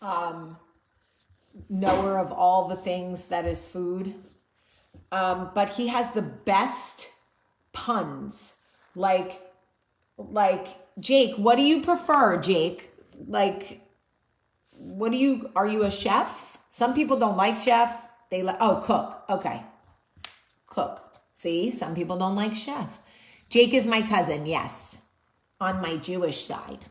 knower of all the things that is food. But he has the best puns. Like Jake, what do you prefer, Jake? Like, are you a chef? Some people don't like chef. They like, oh, cook. Okay. Cook. See, some people don't like chef. Jake is my cousin, yes, on my Jewish side.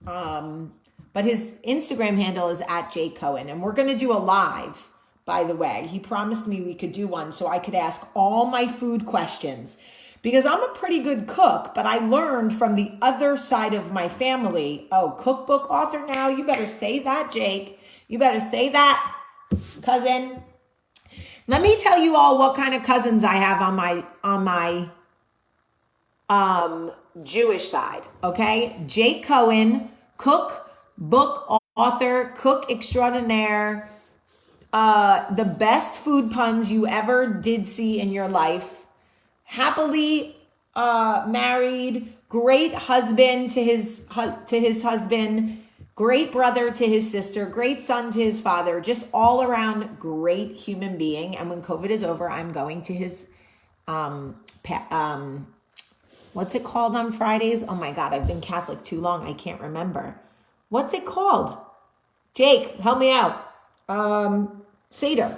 But his Instagram handle is at Jake Cohen. And we're going to do a live, by the way. He promised me we could do one so I could ask all my food questions. Because I'm a pretty good cook, but I learned from the other side of my family. Oh, cookbook author now? You better say that, Jake. You better say that, cousin. Let me tell you all what kind of cousins I have on my Jewish side, okay? Jake Cohen, cook, book author, cook extraordinaire, the best food puns you ever did see in your life, happily married, great husband to his husband, great brother to his sister, great son to his father, just all around great human being. And when COVID is over, I'm going to his what's it called on Fridays? Oh my God, I've been Catholic too long. I can't remember. What's it called? Jake, help me out. Seder.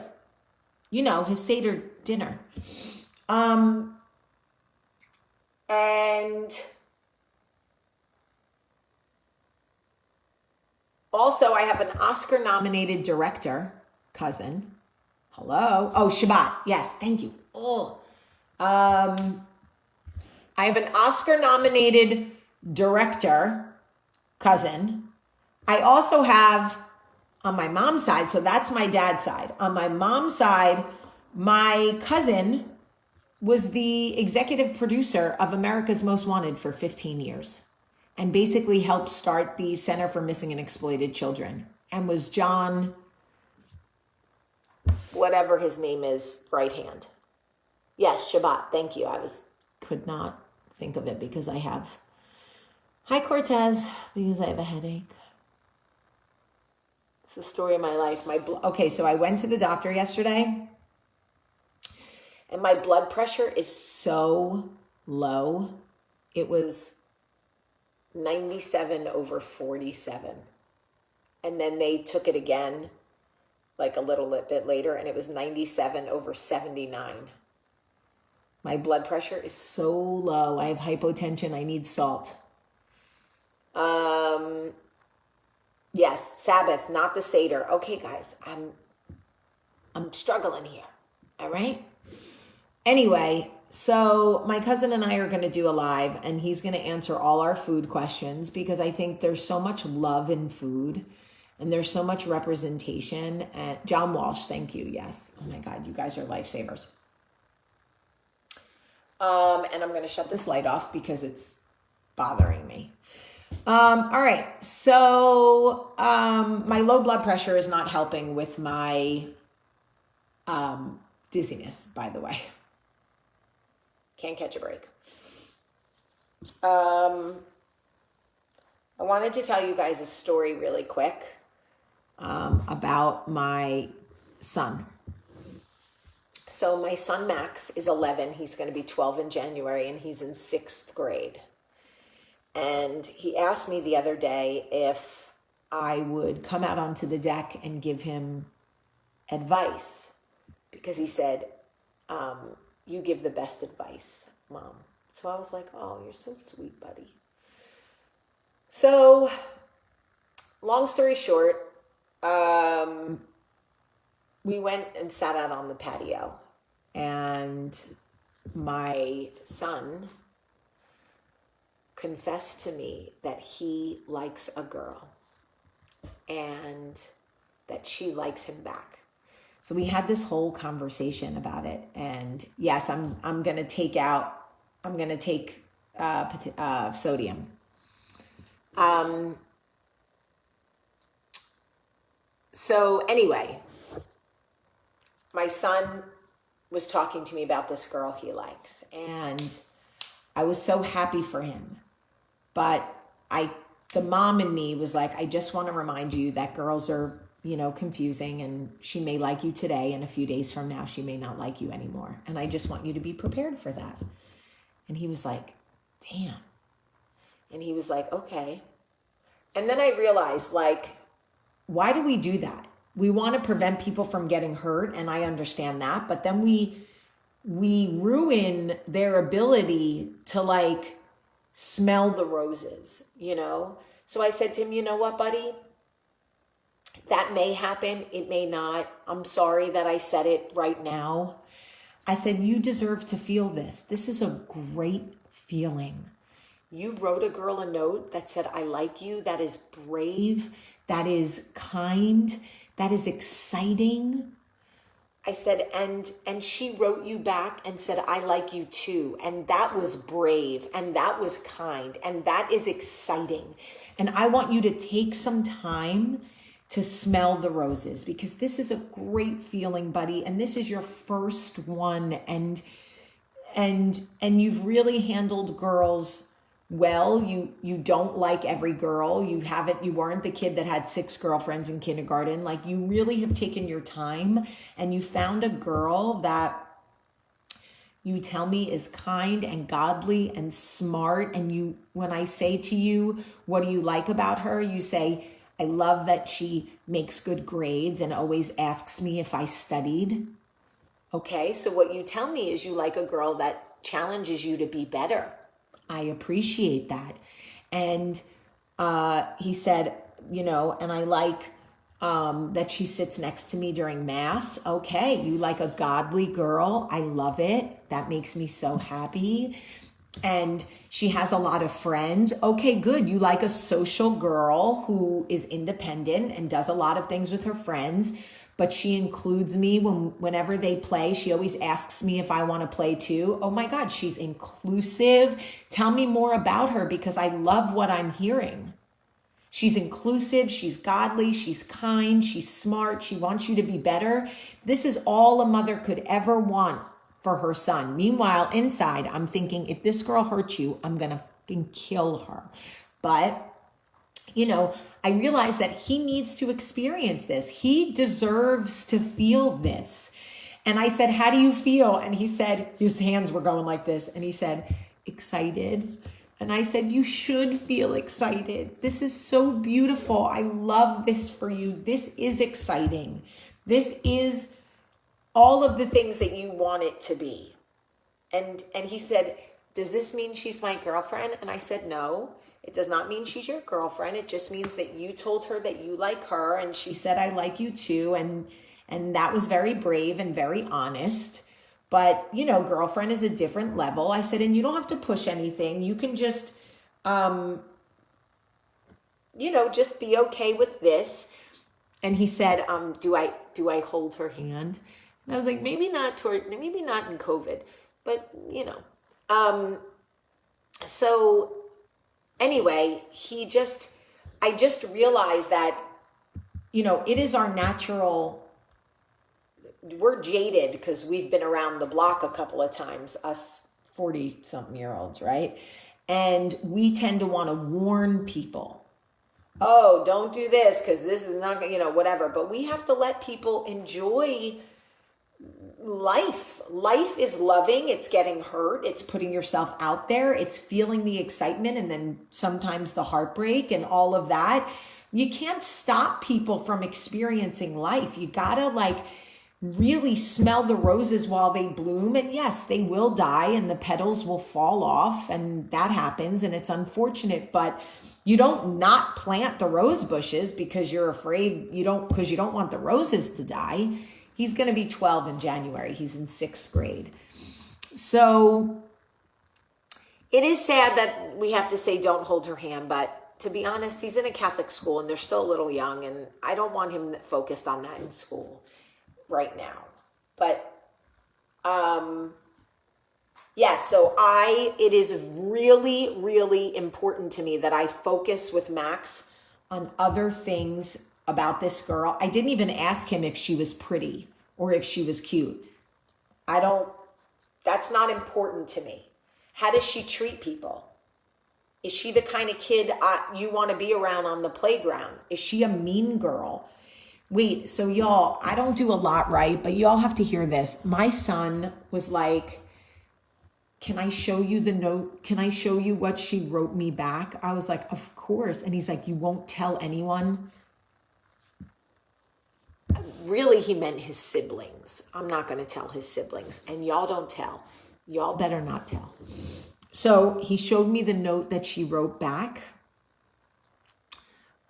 You know, his Seder dinner. And also I have an Oscar-nominated director, cousin. Hello. Oh, Shabbat. Yes, thank you. Oh. I have an Oscar-nominated director, cousin. I also have, on my mom's side, so that's my dad's side. On my mom's side, my cousin was the executive producer of America's Most Wanted for 15 years and basically helped start the Center for Missing and Exploited Children and was John, whatever his name is, right hand. Yes, Shabbat. Thank you. Could not think of it because I have, hi Cortez, because I have a headache. It's the story of my life. Okay, so I went to the doctor yesterday and my blood pressure is so low. It was 97/47. And then they took it again like a little bit later and it was 97/79. My blood pressure is so low. I have hypotension. I need salt. Yes, Sabbath, not the Seder. Okay, guys, I'm struggling here. All right? Anyway, so my cousin and I are going to do a live and he's going to answer all our food questions because I think there's so much love in food and there's so much representation. And John Walsh, thank you. Yes. Oh my God, you guys are lifesavers. And I'm going to shut this light off because it's bothering me. All right. So, my low blood pressure is not helping with my, dizziness, by the way. Can't catch a break. I wanted to tell you guys a story really quick, about my son. So my son Max is 11. He's going to be 12 in January and he's in 6th grade. And he asked me the other day if I would come out onto the deck and give him advice because he said, you give the best advice, Mom. So I was like, oh, you're so sweet, buddy. So long story short, we went and sat out on the patio and my son confessed to me that he likes a girl and that she likes him back. So we had this whole conversation about it. And yes, I'm going to take sodium. So anyway, my son was talking to me about this girl he likes, and I was so happy for him. But I the mom in me was like, I just want to remind you that girls are, confusing, and she may like you today, and a few days from now, she may not like you anymore. And I just want you to be prepared for that. And he was like, damn. And he was like, okay. And then I realized, like, why do we do that? We want to prevent people from getting hurt, and I understand that, but then we ruin their ability to, like, smell the roses, So I said to him, you know what, buddy? That may happen. It may not. I'm sorry that I said it right now. I said, you deserve to feel this. This is a great feeling. You wrote a girl a note that said, I like you. That is brave. That is kind. That is exciting. I said, and she wrote you back and said, I like you too. And that was brave, and that was kind, and that is exciting. And I want you to take some time to smell the roses, because this is a great feeling, buddy. And this is your first one. And you've really handled girls well. You don't like every girl. You weren't the kid that had 6 girlfriends in kindergarten. Like, you really have taken your time, and you found a girl that you tell me is kind and godly and smart. And when I say to you, what do you like about her? You say, I love that she makes good grades and always asks me if I studied. Okay, so what you tell me is you like a girl that challenges you to be better. I appreciate that. And he said, and I like that she sits next to me during mass. Okay, you like a godly girl. I love it. That makes me so happy. And she has a lot of friends. Okay, good. You like a social girl who is independent and does a lot of things with her friends, but she includes me whenever they play. She always asks me if I want to play too. Oh my God, she's inclusive. Tell me more about her, because I love what I'm hearing. She's inclusive, she's godly, she's kind, she's smart, she wants you to be better. This is all a mother could ever want for her son. Meanwhile, inside, I'm thinking, if this girl hurts you, I'm going to fucking kill her. But, I realize that he needs to experience this. He deserves to feel this. And I said, how do you feel? And he said, his hands were going like this. And he said, excited. And I said, you should feel excited. This is so beautiful. I love this for you. This is exciting. This is all of the things that you want it to be. And he said, does this mean she's my girlfriend? And I said, no, it does not mean she's your girlfriend. It just means that you told her that you like her, and she said, I like you too. And that was very brave and very honest. But, girlfriend is a different level. I said, and you don't have to push anything. You can just, just be okay with this. And he said, do I hold her hand? And I was like, maybe not in COVID, but so anyway, I just realized that, it is our natural, we're jaded because we've been around the block a couple of times, us 40-something-year-olds, right? And we tend to want to warn people. Oh, don't do this because this is not, whatever. But we have to let people enjoy life. Life is loving. It's getting hurt. It's putting yourself out there. It's feeling the excitement and then sometimes the heartbreak and all of that. You can't stop people from experiencing life. You gotta really smell the roses while they bloom. And yes, they will die and the petals will fall off, and that happens and it's unfortunate, but you don't not plant the rose bushes because you're afraid because you don't want the roses to die. He's going to be 12 in January. He's in 6th grade. So it is sad that we have to say don't hold her hand, but to be honest, he's in a Catholic school and they're still a little young, and I don't want him focused on that in school right now. But so it is really, really important to me that I focus with Max on other things about this girl. I didn't even ask him if she was pretty or if she was cute. That's not important to me. How does she treat people? Is she the kind of kid you want to be around on the playground? Is she a mean girl? Wait, so y'all, I don't do a lot right, but y'all have to hear this. My son was like, can I show you the note? Can I show you what she wrote me back? I was like, of course. And he's like, you won't tell anyone? Really, he meant his siblings. I'm not going to tell his siblings. And y'all don't tell. Y'all better not tell. So he showed me the note that she wrote back.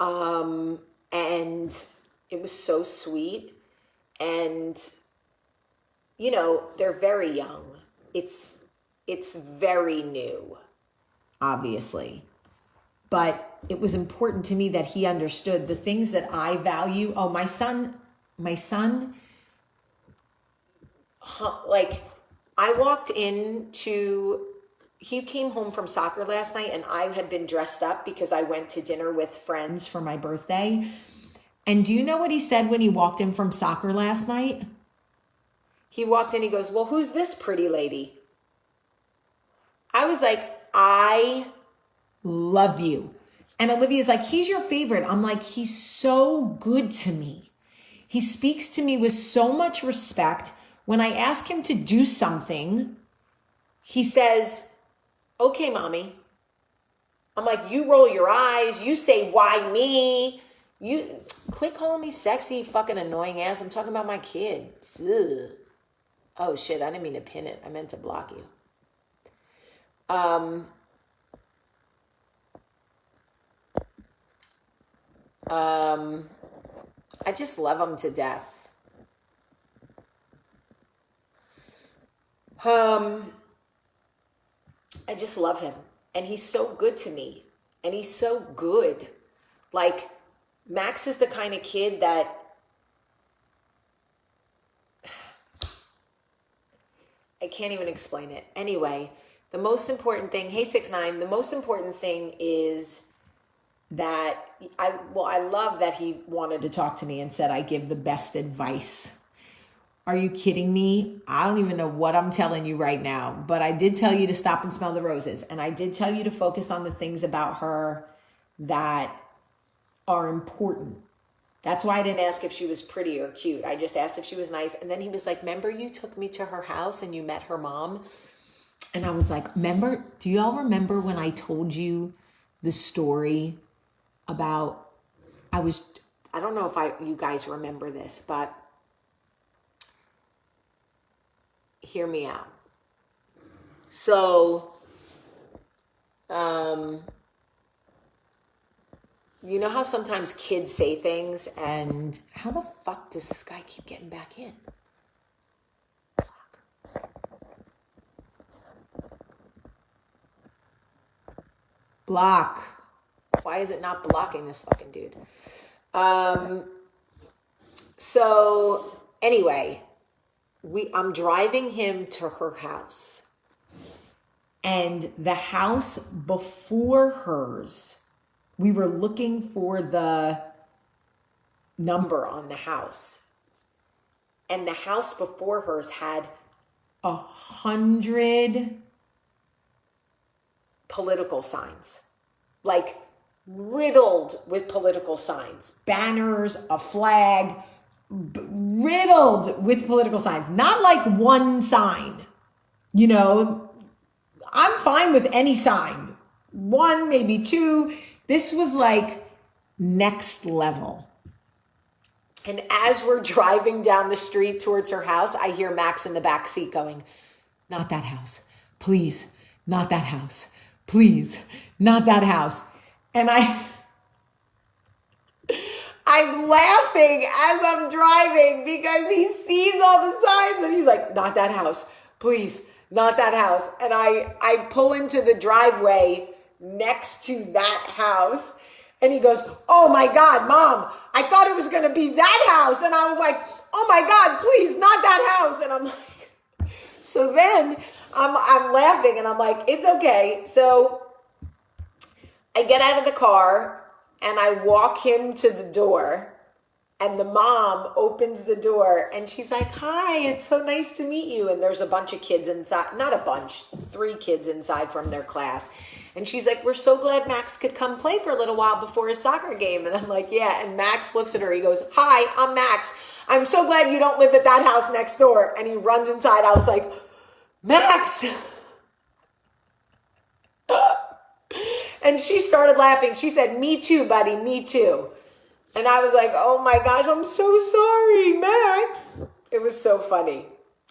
And it was so sweet. And, you know, they're very young. It's very new, obviously. But it was important to me that he understood the things that I value. Oh, my son, like I walked into, he came home from soccer last night and I had been dressed up because I went to dinner with friends for my birthday. And do you know what he said when he walked in from soccer last night? He walked in, he goes, well, who's this pretty lady? I was like, I love you. And Olivia's like, he's your favorite. I'm like, he's so good to me. He speaks to me with so much respect. When I ask him to do something, he says, okay, mommy. I'm like, you roll your eyes. You say, why me? You quit calling me sexy, you fucking annoying ass. I'm talking about my kid. Ugh. Oh shit, I didn't mean to pin it. I meant to block you. I just love him to death. I just love him. And he's so good to me. And he's so good. Like, Max is the kind of kid that I can't even explain it. Anyway, the most important thing, hey 6ix9ine, the most important thing is that I love that he wanted to talk to me and said I give the best advice. Are you kidding me? I don't even know what I'm telling you right now, but I did tell you to stop and smell the roses. And I did tell you to focus on the things about her that are important. That's why I didn't ask if she was pretty or cute. I just asked if she was nice. And then he was like, remember you took me to her house and you met her mom? And I was like, do y'all remember when I told you the story about, I don't know if you guys remember this, but hear me out. So, you know how sometimes kids say things and how the fuck does this guy keep getting back in? Fuck. Block. Why is it not blocking this fucking dude? So anyway, I'm driving him to her house. And the house before hers, we were looking for the number on the house. And the house before hers had 100 political signs. Like riddled with political signs. Banners, a flag, riddled with political signs. Not like one sign. You know, I'm fine with any sign. One, maybe two. This was like next level. And as we're driving down the street towards her house, I hear Max in the back seat going, not that house. Please, not that house. Please, not that house. And I'm laughing as I'm driving because he sees all the signs and he's like, not that house. Please, not that house. And I pull into the driveway next to that house and he goes, oh my God, Mom, I thought it was going to be that house. And I was like, oh my God, please, not that house. And I'm like, so then I'm laughing and I'm like, it's okay. So I get out of the car and I walk him to the door and the mom opens the door and she's like, hi, it's so nice to meet you. And there's a bunch of kids inside, not a bunch, 3 kids inside from their class. And she's like, we're so glad Max could come play for a little while before his soccer game. And I'm like, yeah. And Max looks at her. He goes, hi, I'm Max. I'm so glad you don't live at that house next door. And he runs inside. I was like, Max. And she started laughing. She said, me too, buddy, me too. And I was like, oh my gosh, I'm so sorry, Max. It was so funny.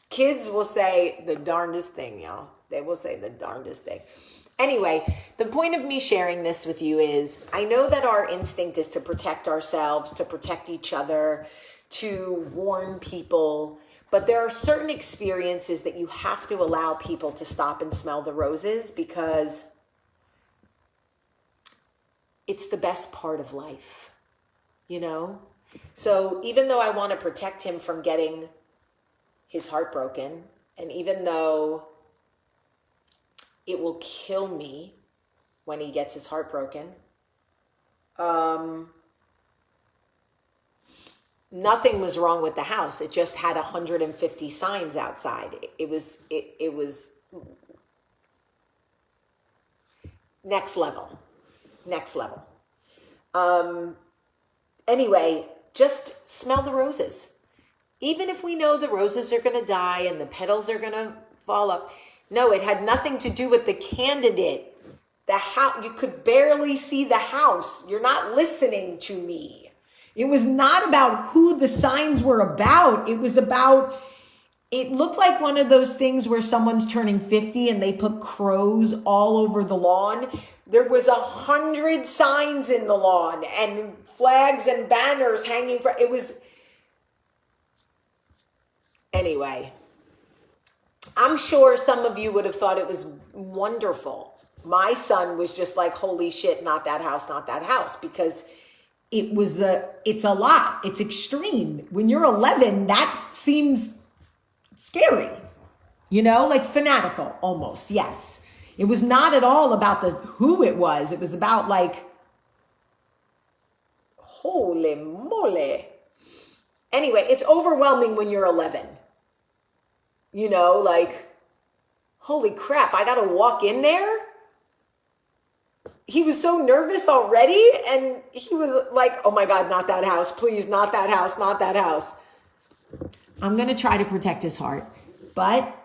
Kids will say the darndest thing, y'all. They will say the darndest thing. Anyway, the point of me sharing this with you is I know that our instinct is to protect ourselves, to protect each other, to warn people. But there are certain experiences that you have to allow people to stop and smell the roses because it's the best part of life, you know? So even though I want to protect him from getting his heart broken, and even though it will kill me when he gets his heart broken, nothing was wrong with the house. It just had 150 signs outside. It was next level. Anyway, just smell the roses. Even if we know the roses are going to die and the petals are going to fall up. No, it had nothing to do with the candidate. The house, you could barely see the house. You're not listening to me. It was not about who the signs were about. It was about, it looked like one of those things where someone's turning 50 and they put crows all over the lawn. There was 100 signs in the lawn and flags and banners hanging for, it was, anyway, I'm sure some of you would have thought it was wonderful. My son was just like, holy shit, not that house, because it's a lot. It's extreme. When you're 11, that seems scary, you know, like fanatical almost. Yes. It was not at all about who it was. It was about like, holy moly. Anyway, it's overwhelming when you're 11. You know, like, holy crap, I got to walk in there. He was so nervous already. And he was like, oh my God, not that house. Please, not that house, not that house. I'm going to try to protect his heart. But,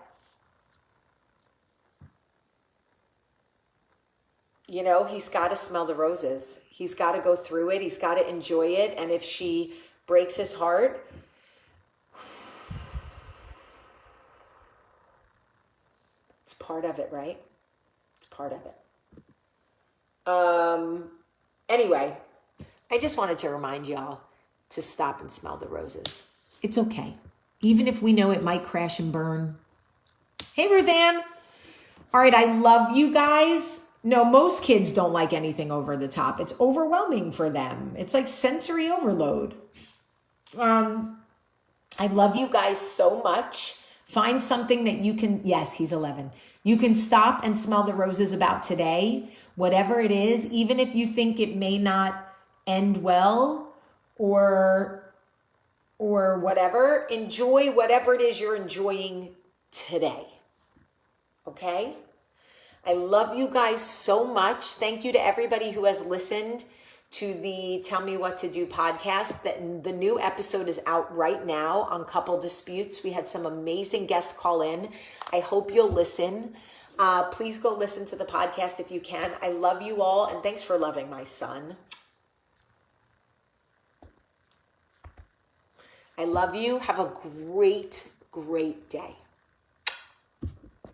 you know, he's got to smell the roses. He's got to go through it. He's got to enjoy it. And if she breaks his heart, it's part of it, right? It's part of it. Anyway, I just wanted to remind y'all to stop and smell the roses. It's okay. Even if we know it might crash and burn. Hey, Ruth Ann. All right, I love you guys. No, most kids don't like anything over the top. It's overwhelming for them. It's like sensory overload. I love you guys so much. Find something that you can, yes, he's 11. You can stop and smell the roses about today, whatever it is, even if you think it may not end well or whatever. Enjoy whatever it is you're enjoying today. Okay? I love you guys so much. Thank you to everybody who has listened to the Tell Me What to Do podcast. The new episode is out right now on couple disputes. We had some amazing guests call in. I hope you'll listen. Please go listen to the podcast if you can. I love you all, and thanks for loving my son. I love you. Have a great, great day.